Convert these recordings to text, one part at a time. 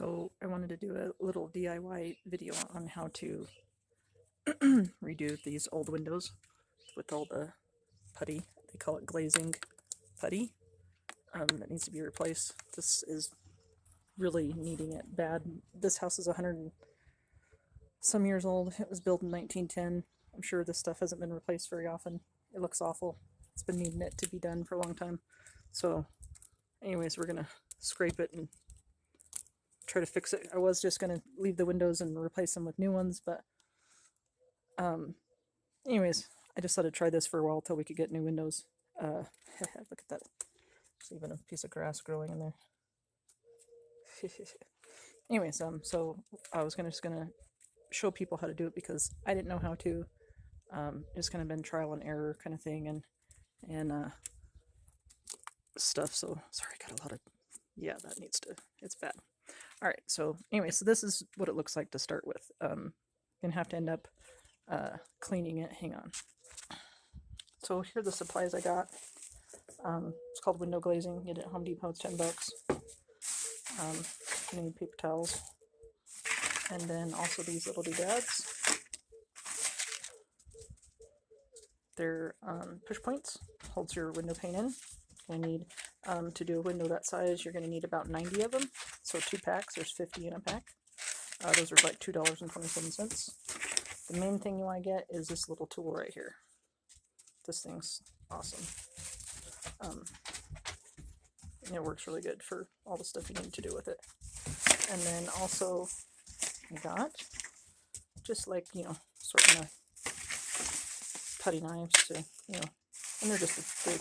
So I wanted to do a little DIY video on how to redo these old windows with all the putty. They call it glazing putty. That needs to be replaced. This is really needing it bad. This house is 100 and some years old. It was built in 1910. I'm sure this stuff hasn't been replaced very often. It looks awful. It's been needing it to be done for a long time. So anyways, we're gonna scrape it and try to fix it. I was just gonna leave the windows and replace them with new ones, but anyways, I just thought I'd try this for a while till we could get new windows. Look at that. There's even a piece of grass growing in there. Anyways, so I was just gonna show people how to do it because I didn't know how to. It's kind of been trial and error kind of thing and stuff. So sorry, I got a lot of, yeah, that needs to, it's bad. All right, so anyway, so this is what it looks like to start with. Gonna have to end up cleaning it. Hang on. So here are the supplies I got. It's called window glazing. Get it at Home Depot. It's $10. You need paper towels, and then also these little doodads. They're push points. Holds your window pane in. I need to do a window that size. You're going to need about 90 of them. So 2 packs. There's 50 in a pack. Those are like $2.27. The main thing you want to get is this little tool right here. This thing's awesome. And it works really good for all the stuff you need to do with it. And then also I got just like, sort of putty knives to, and they're just the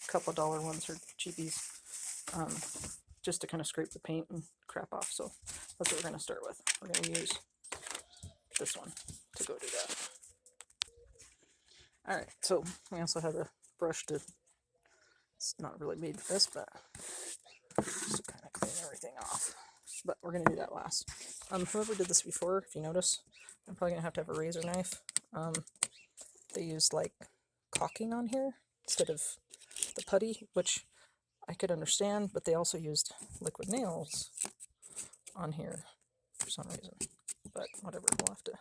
couple of dollar ones or cheapies, just to kind of scrape the paint and crap off. So that's what we're going to start with. We're going to use this one to go do that. All right, so we also have a brush to, it's not really made for this, but just to kind of clean everything off. But we're going to do that last. Whoever did this before, if you notice, I'm probably going to have a razor knife. They used like caulking on here instead of the putty, which I could understand, but they also used liquid nails on here for some reason. But whatever, we'll have to,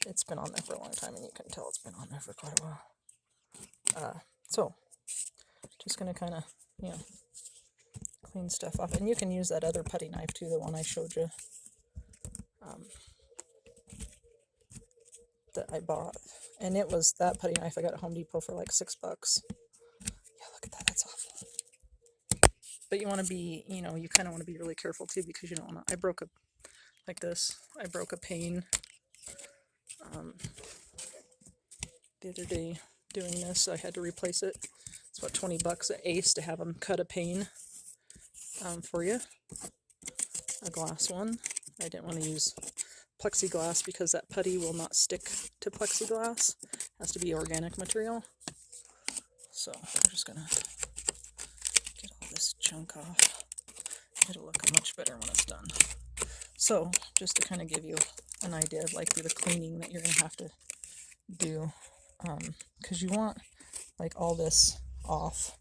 it's been on there for a long time, and you can tell it's been on there for quite a while. So just going to kind of, clean stuff off. And you can use that other putty knife too, the one I showed you, that I bought. And it was that putty knife I got at Home Depot for like $6. Yeah, look at that, that's awful. But you want to be, you kind of want to be really careful too, because you don't want to, I broke a pane the other day doing this, so I had to replace it. It's about $20 at Ace to have them cut a pane for you, a glass one. I didn't want to use plexiglass because that putty will not stick to plexiglass. It has to be organic material. So I'm just gonna get all this junk off. It'll look much better when it's done. So just to kind of give you an idea of like the cleaning that you're gonna have to do, because you want like all this off.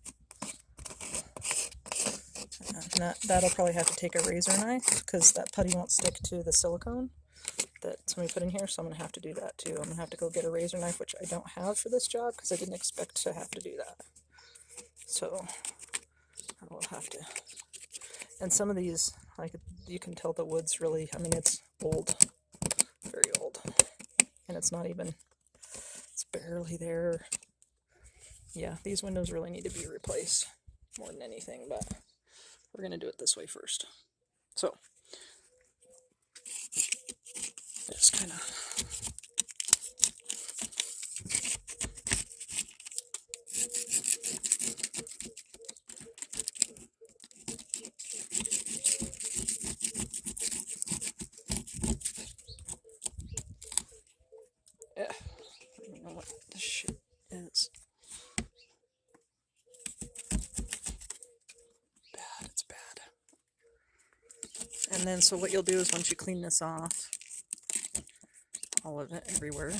And that'll probably have to take a razor knife because that putty won't stick to the silicone that somebody put in here, so I'm going to have to do that too. I'm going to have to go get a razor knife, which I don't have for this job because I didn't expect to have to do that. So I will have to. And some of these, like, you can tell the wood's really, it's old, very old. And it's not even, it's barely there. Yeah, these windows really need to be replaced more than anything, but we're going to do it this way first. So just kind of I don't even know what this shit is. It's bad. And then so what you'll do is once you clean this off, all of it everywhere,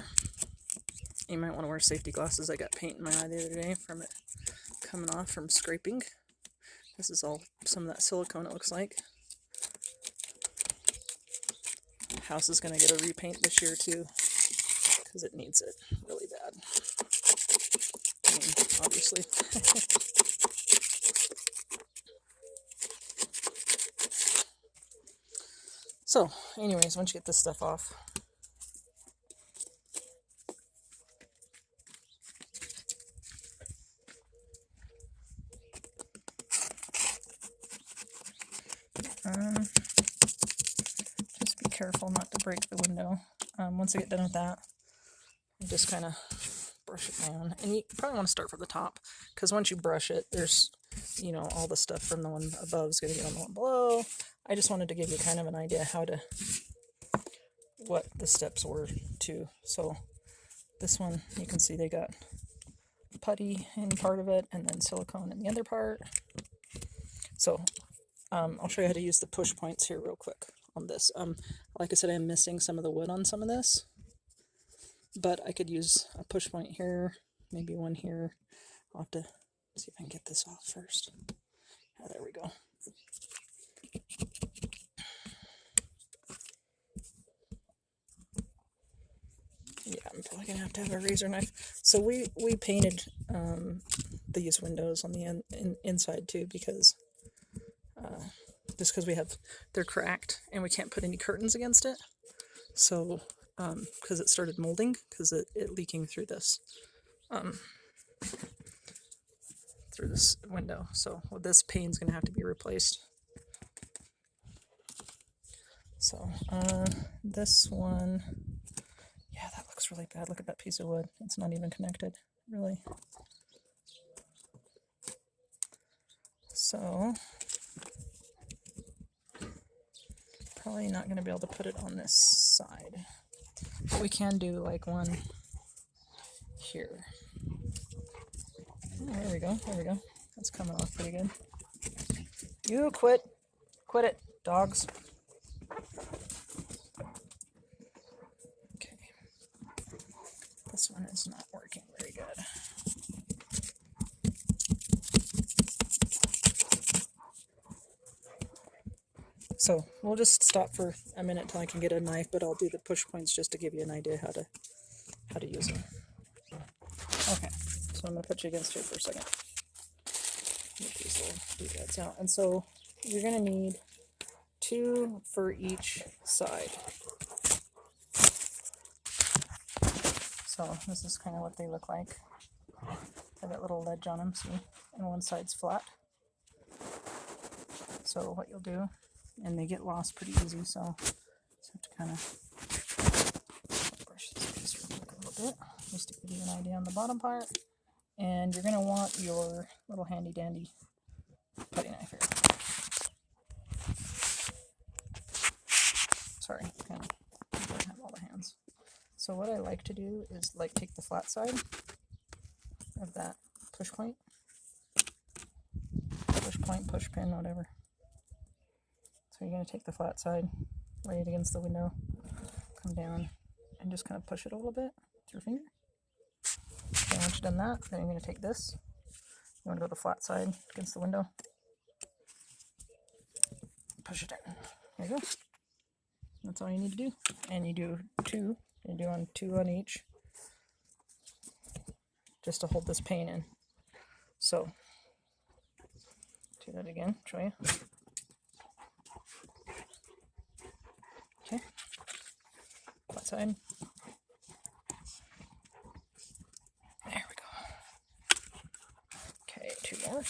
you might want to wear safety glasses. I got paint in my eye the other day from it coming off from scraping. This is all some of that silicone, it looks like. house is going to get a repaint this year too, because it needs it really bad. I mean, obviously. So, anyways, once you get this stuff off, just be careful not to break the window. Once I get done with that, I just kind of brush it down. And you probably want to start from the top, because once you brush it, there's, you know, all the stuff from the one above is going to get on the one below. I just wanted to give you kind of an idea what the steps were too. So this one, you can see they got putty in part of it and then silicone in the other part. So I'll show you how to use the push points here real quick on this. Like I said, I'm missing some of the wood on some of this, but I could use a push point here, maybe one here. I'll have to see if I can get this off first. Oh, there we go. Yeah, I'm probably gonna have to have a razor knife. So we painted these windows on the inside too, because just because they're cracked and we can't put any curtains against it. So because it started molding, because it leaking through this window. So this pane's gonna have to be replaced. So this one, yeah, that looks really bad. Look at that piece of wood. It's not even connected, really. So probably not going to be able to put it on this side, but we can do like one here. Oh, there we go. There we go. That's coming off pretty good. You quit it, dogs. Okay, this one is not working very good. So we'll just stop for a minute till I can get a knife, but I'll do the push points just to give you an idea how to use them. Okay, so I'm going to put you against here for a second. Get these little doodads out. And so you're going to need 2 for each side. So this is kind of what they look like. They have that little ledge on them, see? And one side's flat. So what you'll do, and they get lost pretty easy, so just have to kind of brush this piece real quick a little bit, just to give you an idea on the bottom part. And you're going to want your little handy dandy putty knife here. Sorry, kind of don't have all the hands. So what I like to do is take the flat side of that push point, push pin, whatever. So you're going to take the flat side, lay it against the window, come down, and just kind of push it a little bit with your finger. Okay, once you've done that, then you're going to take this. You want to go the flat side against the window. Push it in. There you go. That's all you need to do. And you do 2. You do 2 on each, just to hold this pane in. So, do that again, show you. Okay, flat side. There we go. Okay, 2 more.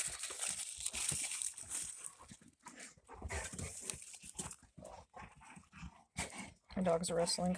My dogs are wrestling.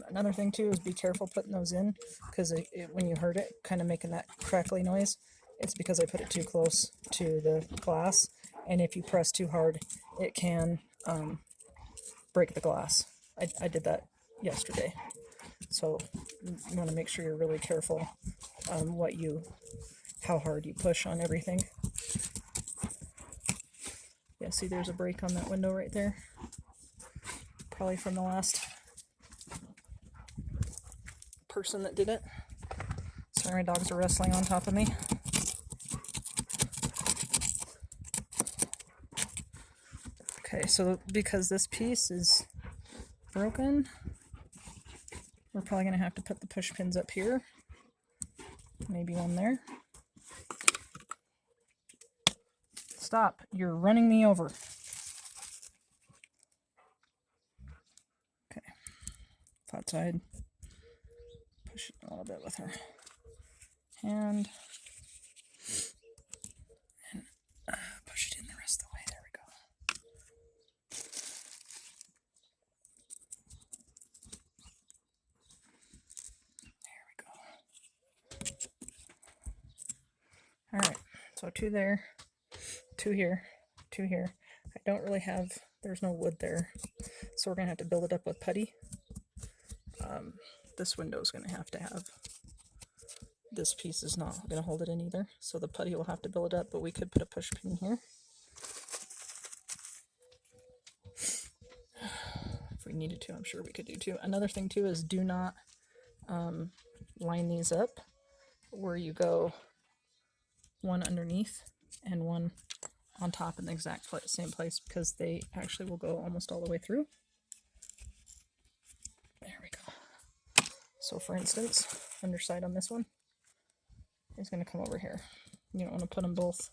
Another thing too is be careful putting those in, because when you heard it kind of making that crackly noise, it's because I put it too close to the glass, and if you press too hard it can break the glass. I did that yesterday, so you want to make sure you're really careful how hard you push on everything. Yeah, see there's a break on that window right there. Probably from the last person that did it. Sorry, my dogs are wrestling on top of me. Okay, so because this piece is broken, we're probably going to have to put the push pins up here. Maybe one there. Stop, you're running me over. Okay, flat side. Push it a little bit with her hand. And push it in the rest of the way. There we go. There we go. Alright, so 2 there, 2 here, 2 here. I don't really have, there's no wood there, so we're going to have to build it up with putty. This window is going to have, this piece is not going to hold it in either, so the putty will have to build it up, but we could put a push pin here. If we needed to, I'm sure we could do too. Another thing too is do not line these up where you go one underneath and one on top in the exact same place, because they actually will go almost all the way through. There we go. So for instance, underside on this one is going to come over here. You don't want to put them both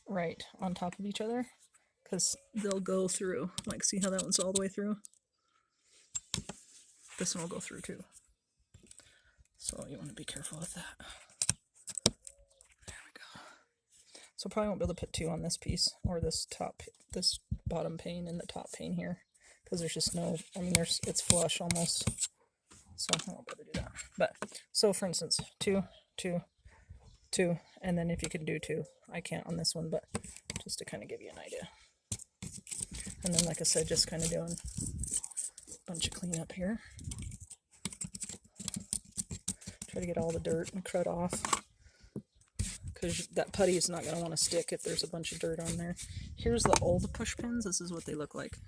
right on top of each other, because they'll go through. Like, see how that one's all the way through? This one will go through too. So you want to be careful with that. There we go. So probably won't be able to put 2 on this piece, or this bottom pane and the top pane here, because there's just no, I mean, it's flush almost. So I won't be able to do that. But, so for instance, 2, 2, 2, and then if you can do 2, I can't on this one, but just to kind of give you an idea. And then, like I said, just kind of doing a bunch of cleanup here. Try to get all the dirt and crud off, because that putty is not going to want to stick if there's a bunch of dirt on there. Here's the old push pins. This is what they look like.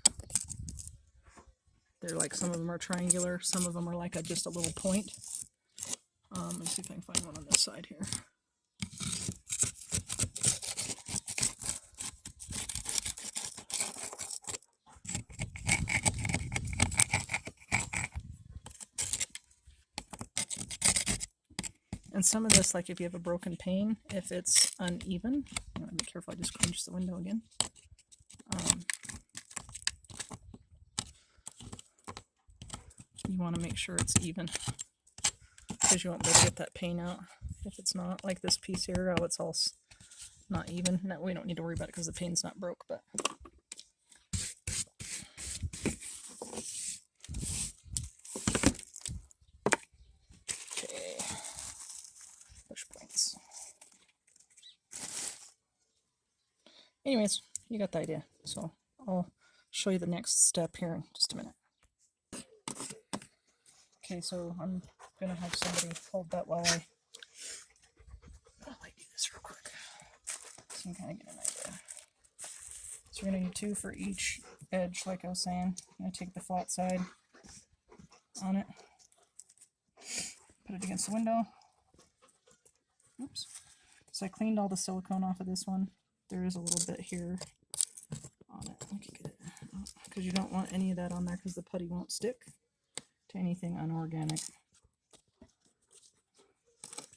They're like, some of them are triangular, some of them are like just a little point. Let's see if I can find one on this side here. And some of this, like if you have a broken pane, if it's uneven, you want to be careful, I just crunched the window again. You want to make sure it's even, because you won't be able to get that pane out if it's not. Like this piece here, oh, it's all not even. No, we don't need to worry about it because the pane's not broke, but okay, push points. Anyways, you got the idea, so I'll show you the next step here in just a minute. Okay, so I'm going to have somebody hold that while I do this real quick, so you can kind of get an idea. So we're going to need 2 for each edge, like I was saying. I'm going to take the flat side on it, put it against the window. Oops. So I cleaned all the silicone off of this one. There is a little bit here on it. I can get it out, because you don't want any of that on there, because the putty won't stick to anything unorganic.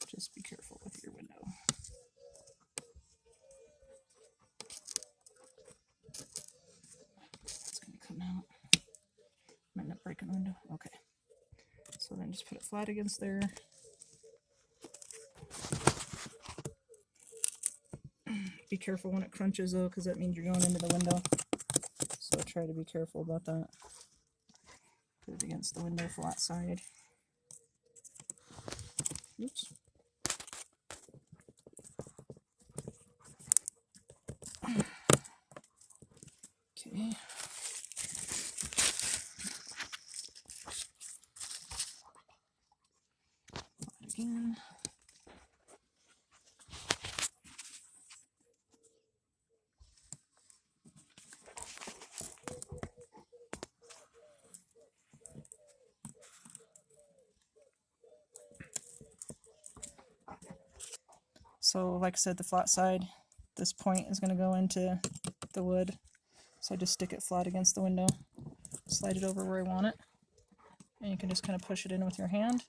Just be careful with your window. It's going to come out. Might not break a window. Okay. So then just put it flat against there. Be careful when it crunches though, because that means you're going into the window. So try to be careful about that. Put it against the window flat side. Oops. Okay. Flat again. So like I said, the flat side, this point is going to go into the wood. So I just stick it flat against the window, slide it over where I want it, and you can just kind of push it in with your hand,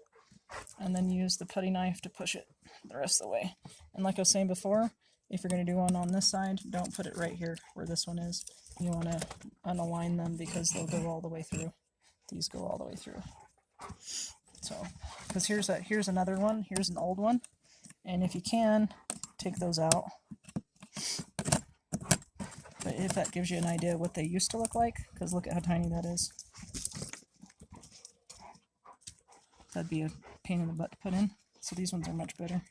and then use the putty knife to push it the rest of the way. And like I was saying before, if you're going to do one on this side, don't put it right here where this one is. You want to unalign them because they'll go all the way through. These go all the way through. So, because here's another one, here's an old one. And if you can, take those out. But if that gives you an idea of what they used to look like, because look at how tiny that is. That'd be a pain in the butt to put in. So these ones are much better.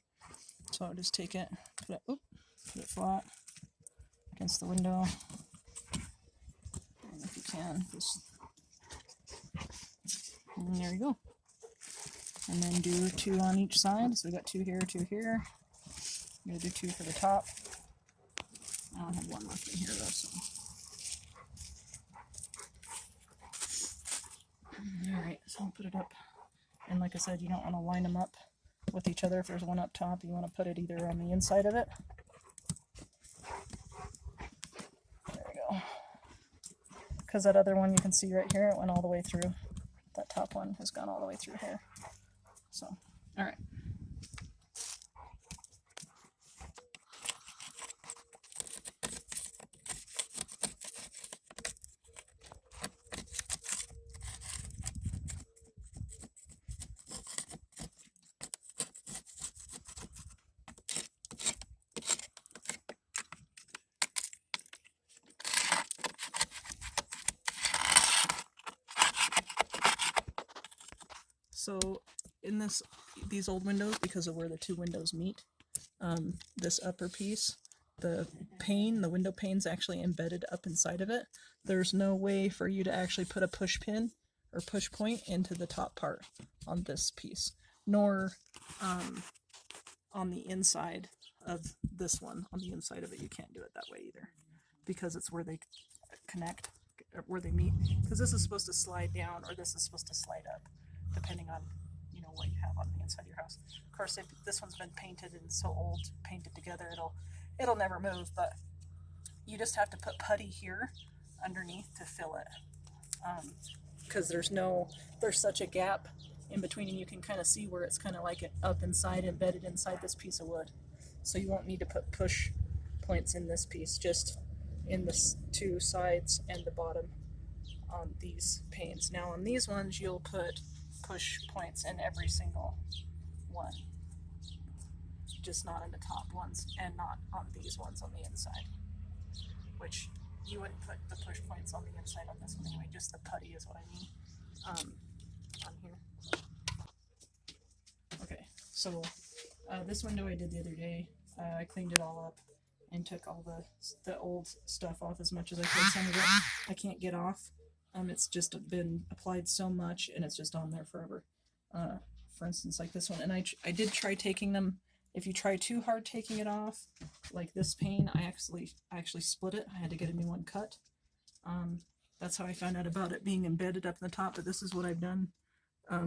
So I'll just take it, put it flat against the window. And if you can, just, and there you go. And then do 2 on each side. So we got 2 here, 2 here. I'm gonna do 2 for the top. I don't have one left in here though, so. Alright, so I'll put it up. And like I said, you don't want to line them up with each other. If there's one up top, you want to put it either on the inside of it. There we go. Because that other one you can see right here, it went all the way through. That top one has gone all the way through here. So, alright. So in these old windows, because of where the 2 windows meet, this upper piece, the window pane's actually embedded up inside of it. There's no way for you to actually put a push pin or push point into the top part on this piece, nor on the inside of this one. On the inside of it, you can't do it that way either, because it's where they connect, or where they meet. Because this is supposed to slide down, or this is supposed to slide up, depending on what you have on the inside of your house. Of course, if this one's been painted and so old, painted together, it'll never move. But you just have to put putty here underneath to fill it, because there's such a gap in between, and you can kind of see where it's kind of like up inside, embedded inside this piece of wood. So you won't need to put push points in this piece, just in the 2 sides and the bottom on these panes. Now on these ones, you'll put push points in every single one, just not in the top ones, and not on these ones on the inside, which you wouldn't put the push points on the inside on this one anyway. Just the putty is what I mean on here. Okay, so this window I did the other day. I cleaned it all up and took all the old stuff off as much as I could. Some of it I can't get off. It's just been applied so much, and it's just on there forever. For instance, like this one, and I did try taking them. If you try too hard taking it off, like this pane, I actually split it. I had to get a new one cut. That's how I found out about it being embedded up in the top. But this is what I've done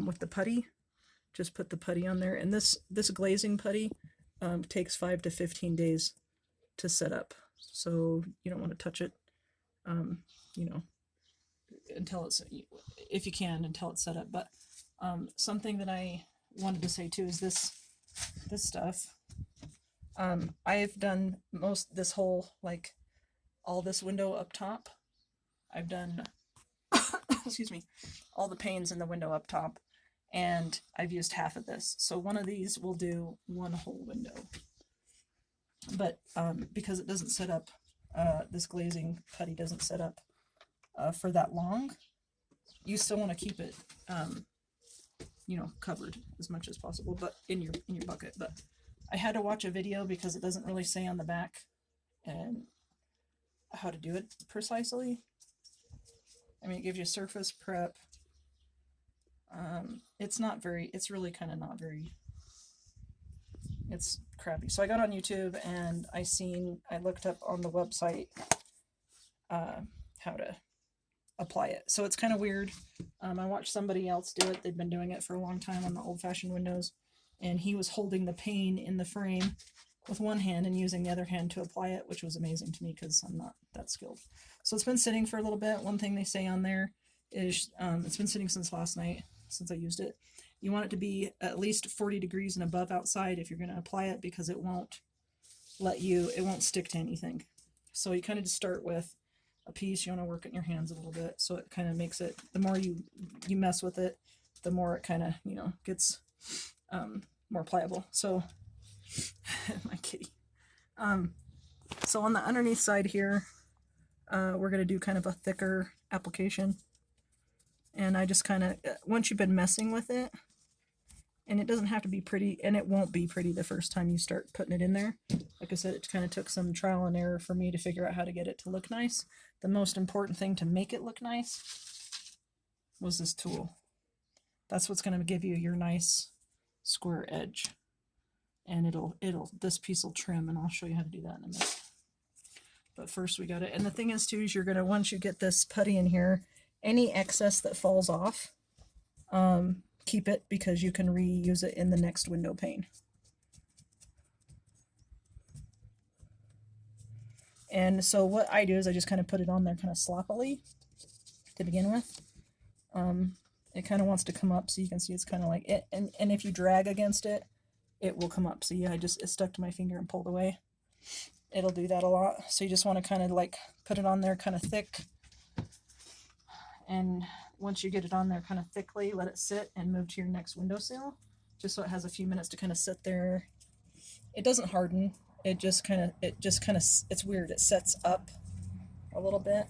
with the putty. Just put the putty on there, and this glazing putty takes 5 to 15 days to set up. So you don't want to touch it. Until it's, if you can, until it's set up. But something that I wanted to say too is this stuff. I've done this whole, like, all this window up top. I've done excuse me, all the panes in the window up top, and I've used half of this. So one of these will do one whole window. But because it doesn't set up, this glazing putty doesn't set up for that long, you still want to keep it covered as much as possible, but in your bucket. But I had to watch a video because it doesn't really say on the back and how to do it precisely. I mean, it gives you surface prep. It's really kind of not very it's crappy. So I got on YouTube and I looked up on the website how to apply it. So it's kind of weird. I watched somebody else do it. They've been doing it for a long time on the old-fashioned windows, and he was holding the pane in the frame with one hand and using the other hand to apply it, which was amazing to me because I'm not that skilled. So it's been sitting for a little bit. One thing they say on there is it's been sitting since last night, since I used it. You want it to be at least 40 degrees and above outside if you're going to apply it, because it won't stick to anything. So you kind of just start with a piece. You want to work it in your hands a little bit, so it kind of makes it, the more you mess with it, the more it kind of, gets more pliable. So my kitty. So on the underneath side here, we're going to do kind of a thicker application. And I just kind of, once you've been messing with it, and it doesn't have to be pretty, and it won't be pretty the first time you start putting it in there. Like I said, it kind of took some trial and error for me to figure out how to get it to look nice. The most important thing to make it look nice was this tool. That's what's going to give you your nice square edge. And this piece will trim, and I'll show you how to do that in a minute. But first we got it. And the thing is too, is you're going to, once you get this putty in here, any excess that falls off, keep it, because you can reuse it in the next window pane. And so what I do is I just kind of put it on there kind of sloppily to begin with. It kind of wants to come up, so you can see it's kind of like it. And if you drag against it, it will come up. So yeah, it stuck to my finger and pulled away. It'll do that a lot. So you just want to kind of like put it on there kind of thick. And once you get it on there kind of thickly, let it sit and move to your next windowsill, just so it has a few minutes to kind of sit there. It doesn't harden. It's weird. It sets up a little bit.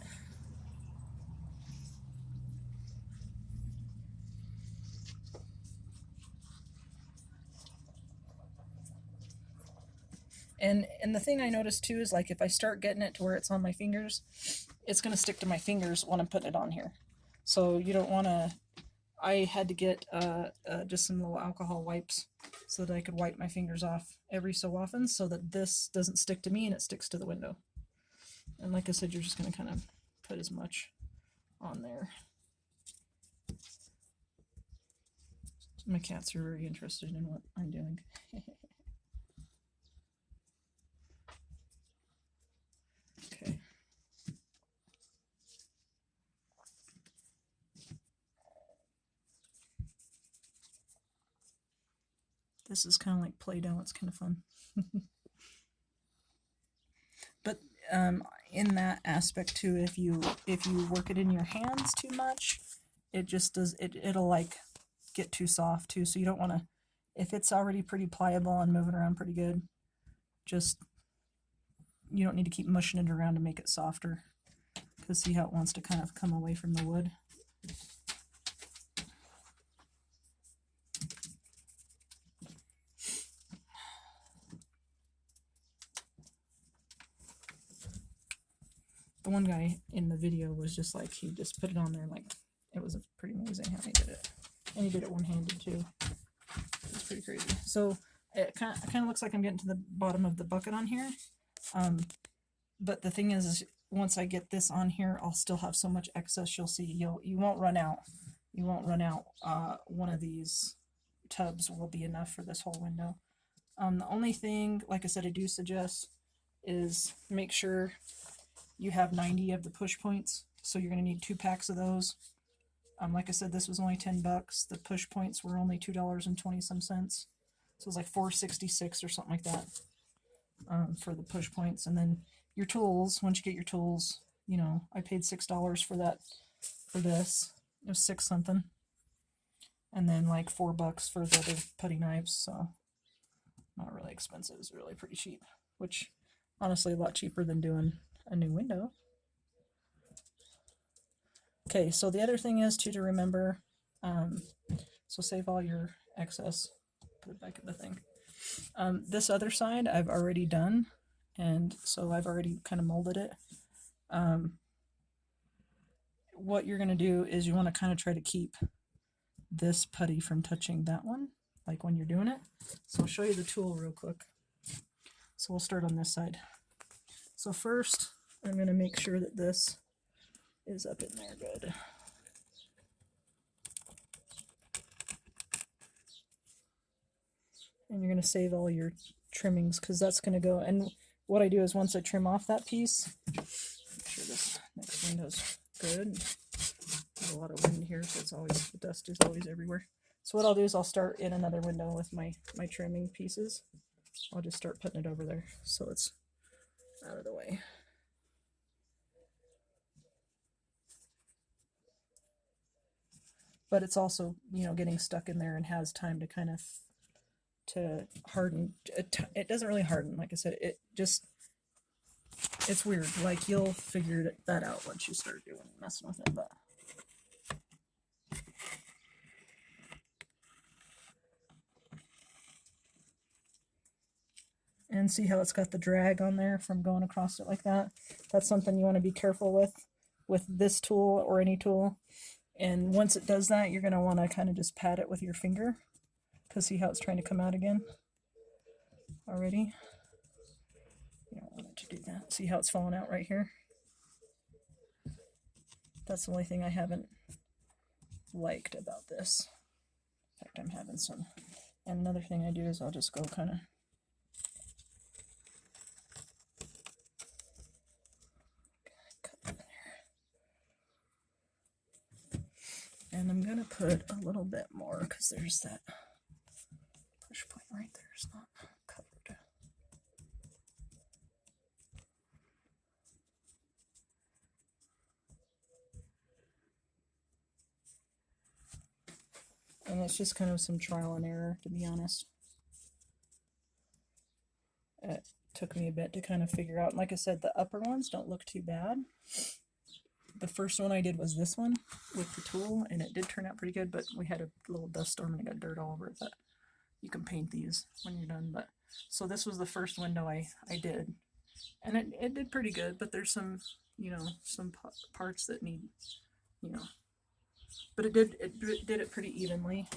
And the thing I noticed too is, like, if I start getting it to where it's on my fingers, it's going to stick to my fingers when I'm putting it on here. So you don't want to, I had to get just some little alcohol wipes so that I could wipe my fingers off every so often, so that this doesn't stick to me and it sticks to the window. And like I said, you're just going to kind of put as much on there. My cats are very interested in what I'm doing. Okay. This is kind of like Play-Doh. It's kind of fun. But in that aspect too, if you work it in your hands too much, it just does it'll like get too soft too. So you don't want to, if it's already pretty pliable and moving around pretty good, you don't need to keep mushing it around to make it softer, because see how it wants to kind of come away from the wood. The one guy in the video was just like, he just put it on there, like, it was pretty amazing how he did it. And he did it one-handed too. It was pretty crazy. So it kind of looks like I'm getting to the bottom of the bucket on here. But the thing is once I get this on here, I'll still have so much excess. You'll see, you won't run out. You won't run out. One of these tubs will be enough for this whole window. The only thing, like I said, I do suggest is make sure you have 90 of the push points. So you're going to need 2 packs of those. Like I said, this was only $10. The push points were only $2.20 some cents. So it was like $4.66 or something like that for the push points. And then your tools, once you get your tools, I paid $6 for that, for this. It was 6 something. And then like $4 for the other putty knives. So not really expensive. It's really pretty cheap, which honestly a lot cheaper than doing a new window. Okay, so the other thing is to remember, so save all your excess, put it back in the thing. This other side I've already done, and so I've already kind of molded it. What you're going to do is you want to kind of try to keep this putty from touching that one. like when you're doing it. So I'll show you the tool real quick. So we'll start on this side. So first, I'm going to make sure that this is up in there good. And you're going to save all your trimmings because that's going to go. And what I do is once I trim off that piece, make sure this next window's good. There's a lot of wind here, so it's always, the dust is always everywhere. So what I'll do is I'll start in another window with my trimming pieces. I'll just start putting it over there so it's out of the way. But it's also, you know, getting stuck in there and has time to kind of to harden. It doesn't really harden, like I said, it just, it's weird. Like you'll figure that out once you start doing messing with it. But and see how it's got the drag on there from going across it like that. That's something you want to be careful with this tool or any tool. And once it does that, you're going to want to kind of just pat it with your finger, because see how it's trying to come out again already? You don't want it to do that. See how it's falling out right here? That's the only thing I haven't liked about this. In fact, I'm having some. And another thing I do is I'll just go kind of and I'm going to put a little bit more because there's that push point right there. It's not covered. And it's just kind of some trial and error, to be honest. It took me a bit to kind of figure out. Like I said, the upper ones don't look too bad. The first one I did was this one with the tool, and it did turn out pretty good, but we had a little dust storm and it got dirt all over it. But you can paint these when you're done. But so this was the first window I did, and it did pretty good, but there's some, you know, some parts that need, you know, but it did it pretty evenly.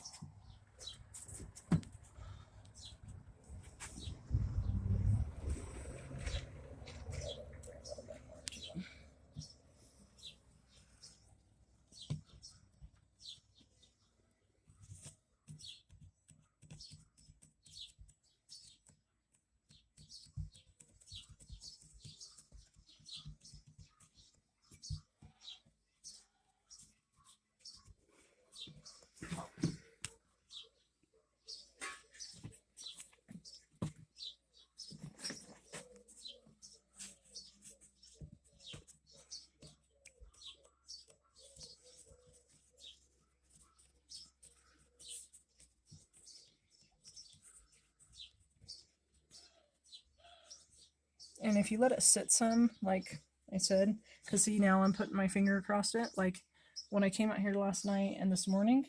And if you let it sit some, like I said, because see, now I'm putting my finger across it. Like when I came out here last night and this morning,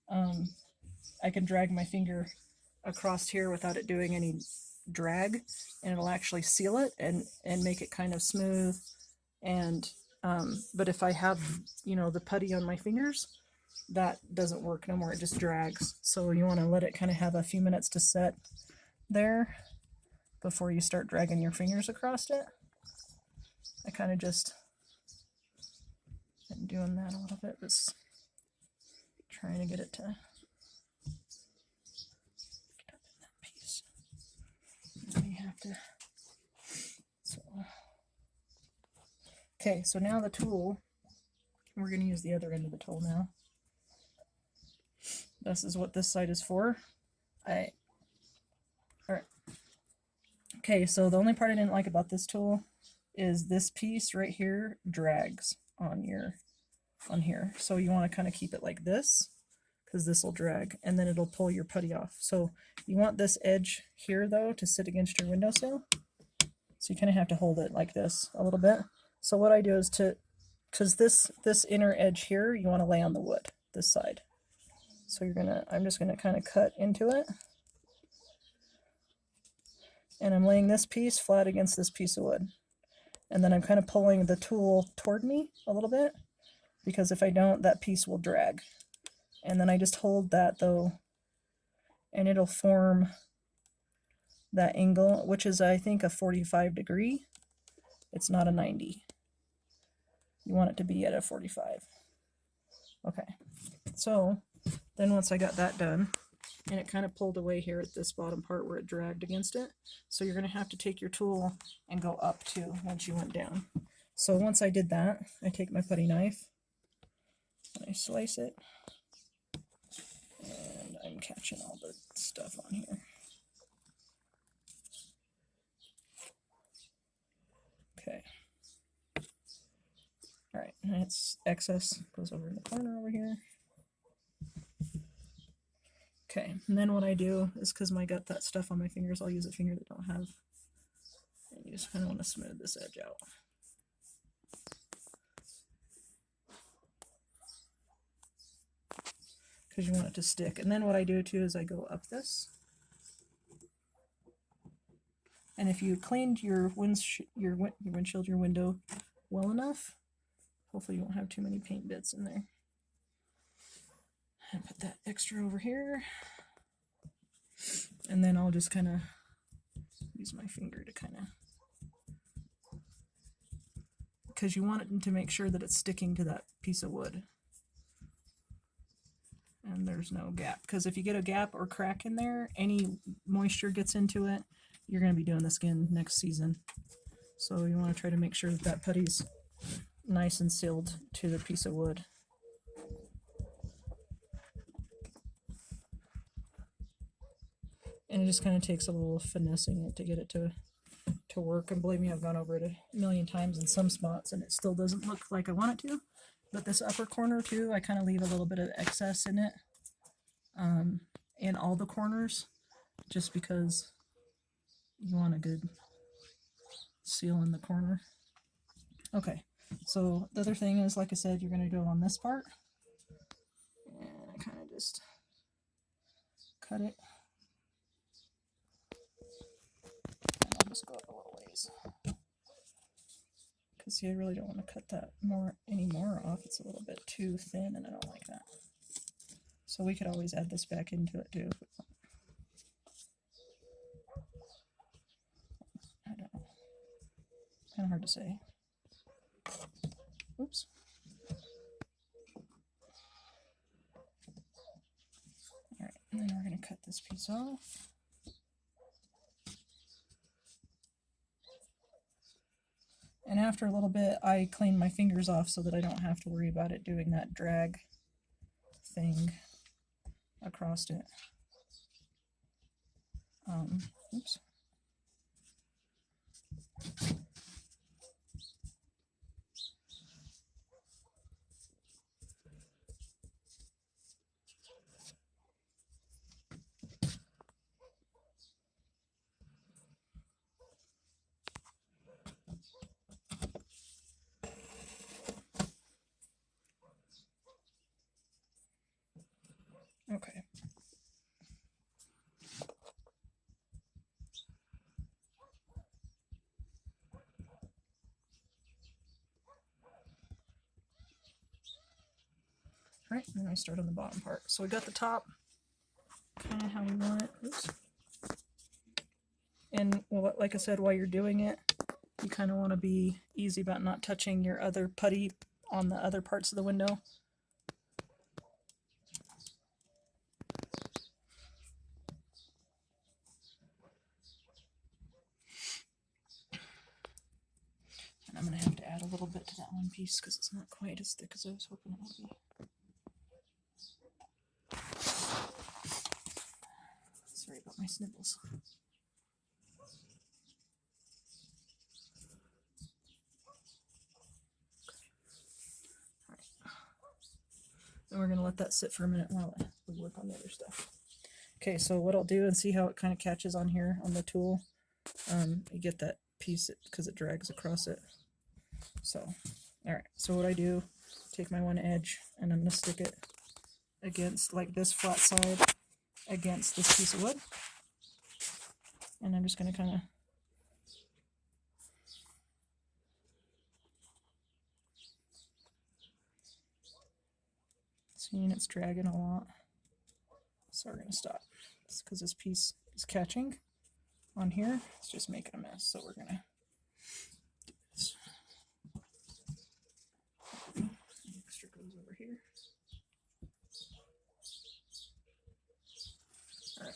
I can drag my finger across here without it doing any drag, and it'll actually seal it and make it kind of smooth. And but if I have, you know, the putty on my fingers, that doesn't work no more. It just drags. So you want to let it kind of have a few minutes to set there before you start dragging your fingers across it. I kind of just been doing that a little bit, just trying to get it to get up in that piece. And you have to, so. Okay, so now the tool, we're going to use the other end of the tool now. This is what this side is for. Alright. Okay, so the only part I didn't like about this tool is this piece right here drags on here. So you want to kind of keep it like this, because this will drag, and then it'll pull your putty off. So you want this edge here though to sit against your windowsill. So you kind of have to hold it like this a little bit. So what I do is because this inner edge here, you want to lay on the wood, this side. So I'm just gonna kind of cut into it. And I'm laying this piece flat against this piece of wood. And then I'm kind of pulling the tool toward me a little bit, because if I don't, that piece will drag. And then I just hold that though, and it'll form that angle, which is, I think, a 45 degree. It's not a 90. You want it to be at a 45. Okay, so then once I got that done, and it kind of pulled away here at this bottom part where it dragged against it, so you're going to have to take your tool and go up too once you went down. So once I did that, I take my putty knife and I slice it, and I'm catching all the stuff on here. Okay. All right, and it's excess goes over in the corner over here. Okay, and then what I do is, because I got that stuff on my fingers, I'll use a finger that don't have, and you just kind of want to smooth this edge out. Because you want it to stick. And then what I do too is I go up this. And if you cleaned your windshield, your window well enough, hopefully you won't have too many paint bits in there. And put that extra over here. And then I'll just kind of use my finger to kind of, because you want it to make sure that it's sticking to that piece of wood. And there's no gap, because if you get a gap or crack in there, any moisture gets into it, you're going to be doing this again next season. So you want to try to make sure that that putty's nice and sealed to the piece of wood. And it just kind of takes a little finessing it to get it to work. And believe me, I've gone over it a million times in some spots and it still doesn't look like I want it to. But this upper corner too, I kind of leave a little bit of excess in it, in all the corners, just because you want a good seal in the corner. Okay, so the other thing is, like I said, you're going to go on this part, and I kind of just cut it, and I'll just go up a little ways. See, I really don't want to cut that any more off. It's a little bit too thin, and I don't like that. So we could always add this back into it too. I don't know. Kind of hard to say. Oops. All right, and then we're going to cut this piece off. And after a little bit, I clean my fingers off so that I don't have to worry about it doing that drag thing across it. Oops. Okay. All right, and then I start on the bottom part. So we got the top, kind of how we want it. Oops. And well, like I said, while you're doing it, you kind of want to be easy about not touching your other putty on the other parts of the window. And I'm going to have to add a little bit to that one piece because it's not quite as thick as I was hoping it would be. Sorry about my snipples. And we're going to let that sit for a minute while we work on the other stuff. Okay, so what I'll do, and see how it kind of catches on here on the tool. You get that piece because it drags across it. So, all right, so what I do, take my one edge and I'm going to stick it against, like this flat side, against this piece of wood. And I'm just going to kind of seeing it's dragging a lot, so we're going to stop. It's because this piece is catching on here. It's just making a mess, so we're gonna do this. Extra goes over here. All right.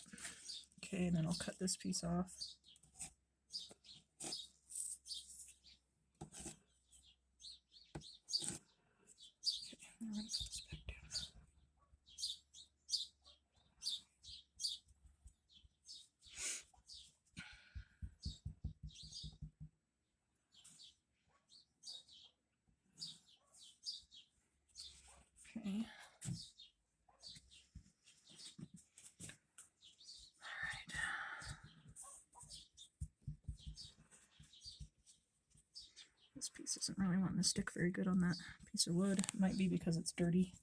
Okay, and then I'll cut this piece off. Okay, I'm gonna put this back down. Okay. This piece isn't really wanting to stick very good on that piece of wood. It might be because it's dirty.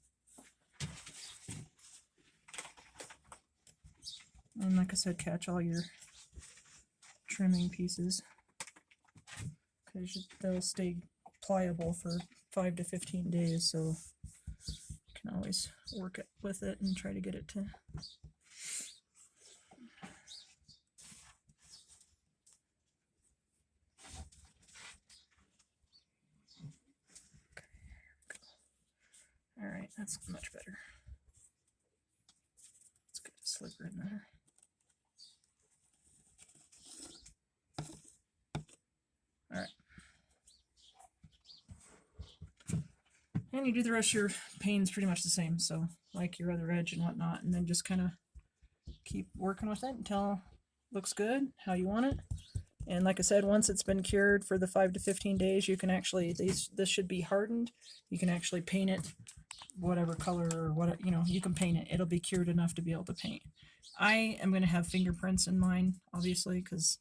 And like I said, catch all your trimming pieces because they'll stay pliable for 5 to 15 days, so you can always work with it and try to get it to all right, that's much better. Let's get a sliver in there. All right. And you do the rest of your panes pretty much the same, so like your other edge and whatnot, and then just kind of keep working with it until it looks good, how you want it. And like I said, once it's been cured for the 5 to 15 days, you can actually, this should be hardened. You can actually paint it whatever color or what, you know, you can paint it. It'll be cured enough to be able to paint. I am going to have fingerprints in mine, obviously, because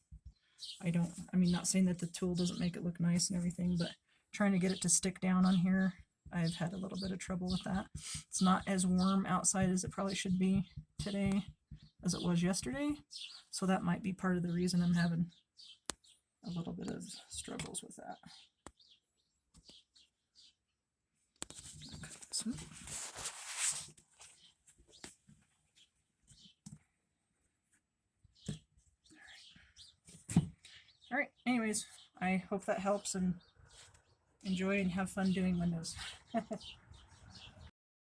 I mean, not saying that the tool doesn't make it look nice and everything, but trying to get it to stick down on here, I've had a little bit of trouble with that. It's not as warm outside as it probably should be today as it was yesterday, so that might be part of the reason I'm having a little bit of struggles with that. Cut this one. All right, anyways, I hope that helps, and enjoy and have fun doing windows.